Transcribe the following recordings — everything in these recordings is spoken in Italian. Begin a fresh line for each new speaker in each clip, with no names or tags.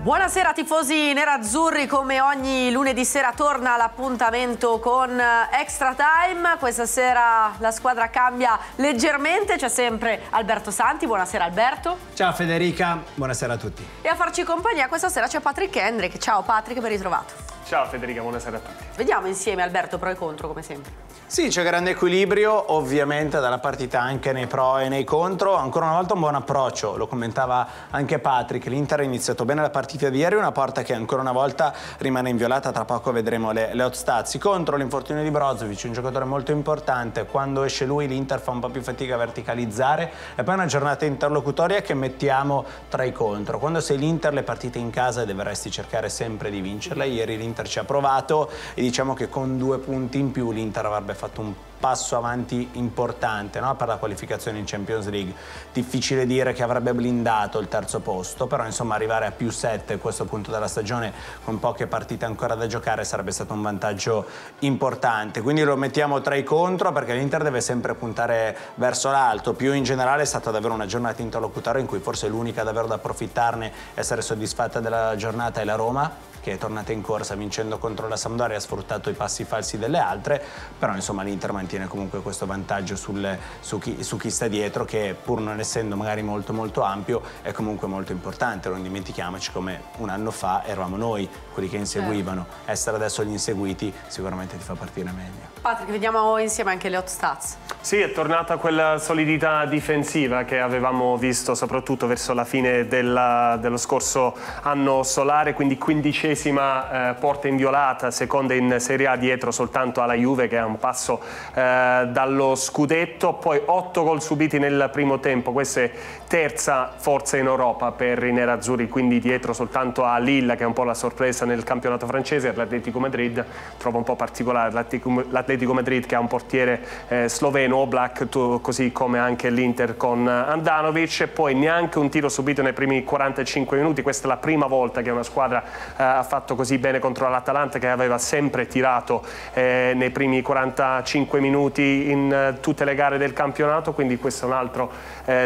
Buonasera tifosi nerazzurri, come ogni lunedì sera torna l'appuntamento con Extra Time. Questa sera la squadra cambia leggermente, c'è sempre Alberto Santi. Buonasera Alberto.
Ciao Federica, buonasera a tutti.
E a farci compagnia questa sera c'è Patrick Hendrick. Ciao Patrick, ben ritrovato.
Ciao Federica, buonasera a tutti.
Vediamo insieme Alberto pro e contro come sempre.
Sì, c'è grande equilibrio ovviamente dalla partita anche nei pro e nei contro. Ancora una volta un buon approccio, lo commentava anche Patrick. L'Inter ha iniziato bene la partita di ieri, una porta che ancora una volta rimane inviolata. Tra poco vedremo le hot stats. Contro l'infortunio di Brozovic, un giocatore molto importante. Quando esce lui l'Inter fa un po' più fatica a verticalizzare. E poi è una giornata interlocutoria che mettiamo tra i contro. Quando sei l'Inter le partite in casa dovresti cercare sempre di vincerle. Ieri l'Inter ci ha provato e diciamo che con 2 punti in più l'Inter avrebbe fatto un passo avanti importante, no? Per la qualificazione in Champions League. Difficile dire che avrebbe blindato il terzo posto, però insomma arrivare a +7 a questo punto della stagione con poche partite ancora da giocare sarebbe stato un vantaggio importante. Quindi lo mettiamo tra i contro perché l'Inter deve sempre puntare verso l'alto. Più in generale è stata davvero una giornata interlocutoria in cui forse l'unica davvero da approfittarne e essere soddisfatta della giornata è la Roma, che è tornata in corsa vincendo contro la Sampdoria, ha sfruttato i passi falsi delle altre, però insomma l'Inter mantiene comunque questo vantaggio su chi sta dietro, che pur non essendo magari molto ampio è comunque molto importante. Non dimentichiamoci come un anno fa eravamo noi quelli che inseguivano, essere adesso gli inseguiti sicuramente ti fa partire meglio.
Patrick, vediamo insieme anche le hot stats.
Sì, è tornata quella solidità difensiva che avevamo visto soprattutto verso la fine dello scorso anno solare, quindi 15ª porta inviolata, seconda in Serie A dietro soltanto alla Juve che è un passo dallo scudetto, poi 8 gol subiti nel primo tempo, questa è terza forza in Europa per i nerazzurri, quindi dietro soltanto a Lille che è un po' la sorpresa nel campionato francese. L'Atletico Madrid trova un po' particolare l'Atletico Madrid che ha un portiere sloveno, Oblak, così come anche l'Inter con Andanovic, e poi neanche un tiro subito nei primi 45 minuti. Questa è la prima volta che una squadra ha fatto così bene contro l'Atalanta, che aveva sempre tirato nei primi 45 minuti in tutte le gare del campionato, quindi questo è un altro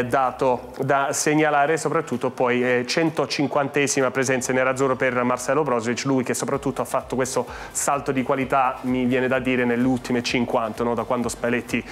dato da segnalare. Soprattutto poi 150esima presenza nerazzurro per Marcelo Brozovic, lui che soprattutto ha fatto questo salto di qualità, mi viene da dire, nelle ultime 50, no? Da quando Spalletti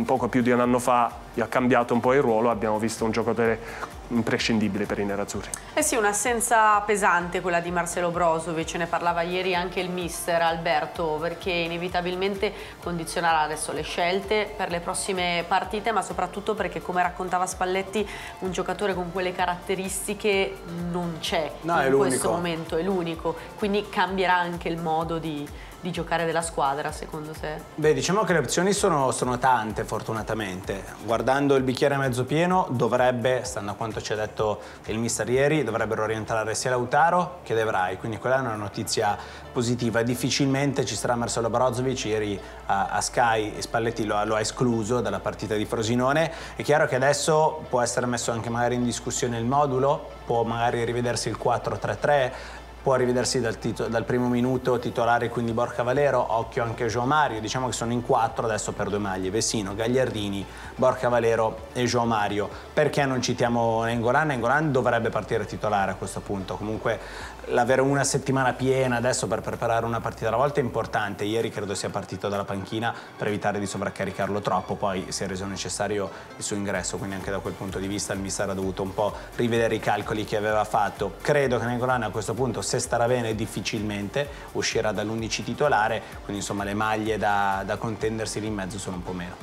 poco più di un anno fa gli ha cambiato un po' il ruolo, abbiamo visto un giocatore imprescindibile per i nerazzurri.
Eh sì, un'assenza pesante quella di Marcelo Brozovic, ne parlava ieri anche il mister Alberto, perché inevitabilmente condizionerà adesso le scelte per le prossime partite, ma soprattutto perché, come raccontava Spalletti, un giocatore con quelle caratteristiche non c'è in questo momento, è l'unico, quindi cambierà anche il modo di giocare della squadra, secondo te?
Beh, diciamo che le opzioni sono tante, fortunatamente. Guardando il bicchiere mezzo pieno, dovrebbe, stando a quanto ci ha detto il mister ieri, dovrebbero rientrare sia Lautaro che De Vrij, quindi quella è una notizia positiva. Difficilmente ci sarà Marcelo Brozovic. Ieri a Sky Spalletti lo ha escluso dalla partita di Frosinone. È chiaro che adesso può essere messo anche magari in discussione il modulo, può magari rivedersi il 4-3-3, può rivedersi dal primo minuto titolare, quindi Borja Valero, occhio anche João Mario. Diciamo che sono in 4 adesso per 2 maglie: Vecino, Gagliardini, Borja Valero e João Mario. Perché non citiamo Nainggolan? Nainggolan dovrebbe partire titolare a questo punto. Comunque l'avere una settimana piena adesso per preparare una partita alla volta è importante. Ieri credo sia partito dalla panchina per evitare di sovraccaricarlo troppo, poi si è reso necessario il suo ingresso, quindi anche da quel punto di vista il mister ha dovuto un po' rivedere i calcoli che aveva fatto. Credo che Nainggolan a questo punto, se starà bene, difficilmente uscirà dall'11 titolare, quindi insomma le maglie da contendersi lì in mezzo sono un po' meno.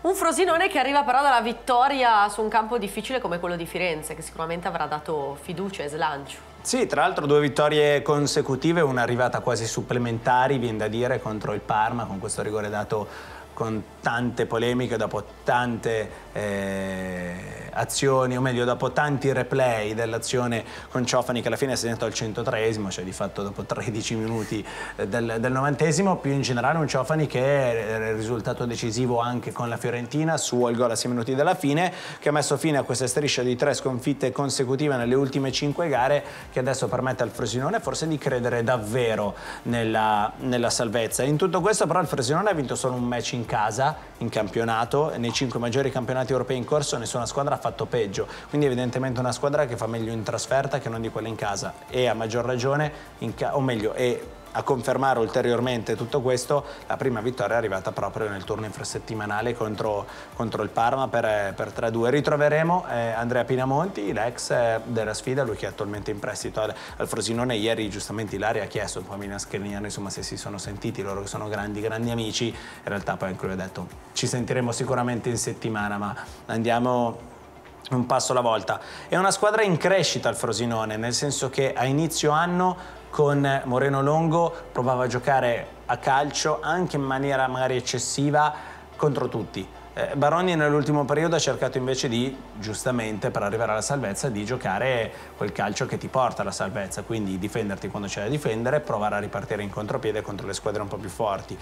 Un Frosinone che arriva però dalla vittoria su un campo difficile come quello di Firenze, che sicuramente avrà dato fiducia e slancio.
Sì, tra l'altro 2 vittorie consecutive, una arrivata quasi supplementari, viene da dire, contro il Parma, con questo rigore dato con tante polemiche, dopo tante azioni, o meglio dopo tanti replay dell'azione con Ciofani che alla fine è segnato al 103esimo, cioè di fatto dopo 13 minuti del 90esimo. Più in generale un Ciofani che è il risultato decisivo anche con la Fiorentina, suo il gol a 6 minuti dalla fine, che ha messo fine a questa striscia di 3 sconfitte consecutive nelle ultime 5 gare, che adesso permette al Frosinone forse di credere davvero nella salvezza. In tutto questo però il Frosinone ha vinto solo un match in in casa, in campionato, nei 5 maggiori campionati europei in corso nessuna squadra ha fatto peggio, quindi evidentemente una squadra che fa meglio in trasferta che non di quella in casa, e a maggior ragione, a confermare ulteriormente tutto questo, la prima vittoria è arrivata proprio nel turno infrasettimanale contro il Parma per 3-2. Ritroveremo Andrea Pinamonti, l'ex della sfida, lui che è attualmente in prestito al Frosinone. Ieri giustamente Ilaria ha chiesto un po' a Mina Skriniar, insomma, se si sono sentiti, loro che sono grandi amici. In realtà poi anche lui ha detto ci sentiremo sicuramente in settimana, ma andiamo un passo alla volta. È una squadra in crescita il Frosinone, nel senso che a inizio anno con Moreno Longo provava a giocare a calcio anche in maniera magari eccessiva contro tutti. Baroni nell'ultimo periodo ha cercato invece di, giustamente per arrivare alla salvezza, di giocare quel calcio che ti porta alla salvezza, quindi difenderti quando c'è da difendere, provare a ripartire in contropiede contro le squadre un po' più forti.